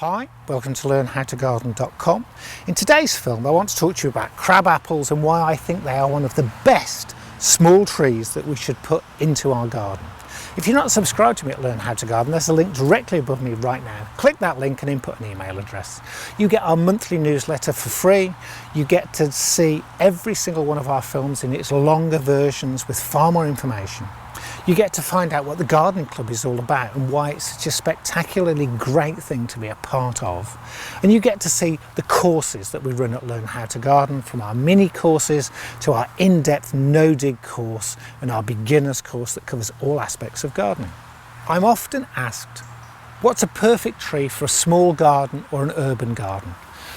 Hi, welcome to learnhowtogarden.com. In today's film I want to talk to you about crab apples and why I think they are one of the best small trees that we should put into our garden. If you're not subscribed to me at Learn How to Garden, there's a link directly above me right now. Click that link and input an email address. You get our monthly newsletter for free. You get to see every single one of our films in its longer versions with far more information. You get to find out what the gardening club is all about and why it's such a spectacularly great thing to be a part of. And you get to see the courses that we run at Learn How to Garden, from our mini courses to our in-depth no-dig course and our beginners course that covers all aspects of gardening. I'm often asked, what's a perfect tree for a small garden or an urban garden?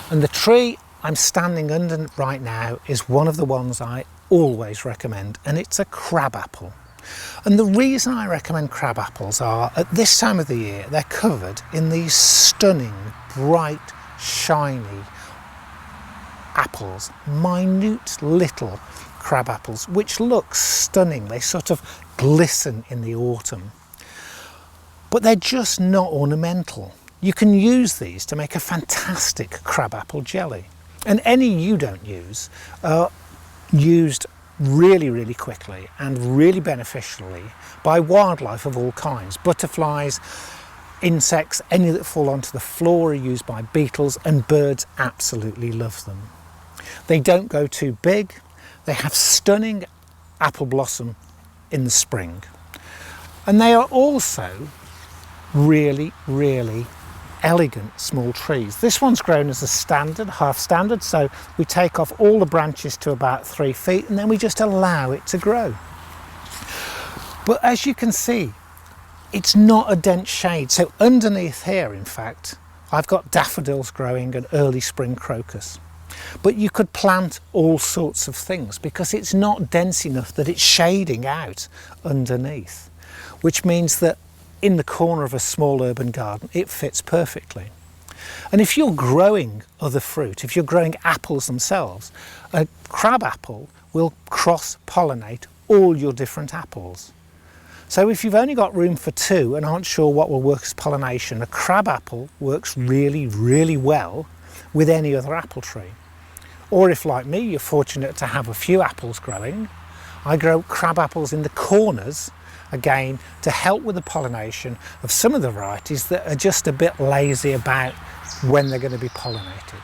And the tree I'm standing under right now is one of the ones I always recommend, and it's a crab apple. And the reason I recommend crab apples are, at this time of the year, they're covered in these stunning, bright, shiny apples, minute little crab apples, which look stunning. They sort of glisten in the autumn. But they're just not ornamental. You can use these to make a fantastic crab apple jelly. And any you don't use are used really quickly and really beneficially by wildlife of all kinds. Butterflies, insects, any that fall onto the floor are used by beetles, and birds absolutely love them. They don't go too big. They have stunning apple blossom in the spring. And they are also really elegant small trees. This one's grown as a standard, half standard, so we take off all the branches to about 3 feet and then we just allow it to grow. But as you can see, it's not a dense shade. So underneath here, in fact, I've got daffodils growing and early spring crocus. But you could plant all sorts of things because it's not dense enough that it's shading out underneath, which means that in the corner of a small urban garden, it fits perfectly. And if you're growing other fruit, if you're growing apples themselves, a crab apple will cross-pollinate all your different apples. So if you've only got room for 2 and aren't sure what will work as pollination, a crab apple works really well with any other apple tree. Or if, like me, you're fortunate to have a few apples growing, I grow crab apples in the corners, again, to help with the pollination of some of the varieties that are just a bit lazy about when they're going to be pollinated.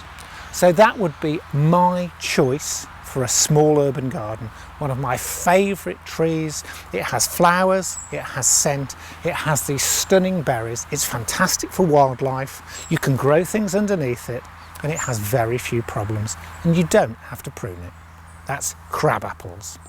So that would be my choice for a small urban garden. One of my favourite trees. It has flowers, it has scent, it has these stunning berries. It's fantastic for wildlife. You can grow things underneath it, and it has very few problems, and you don't have to prune it. That's crab apples.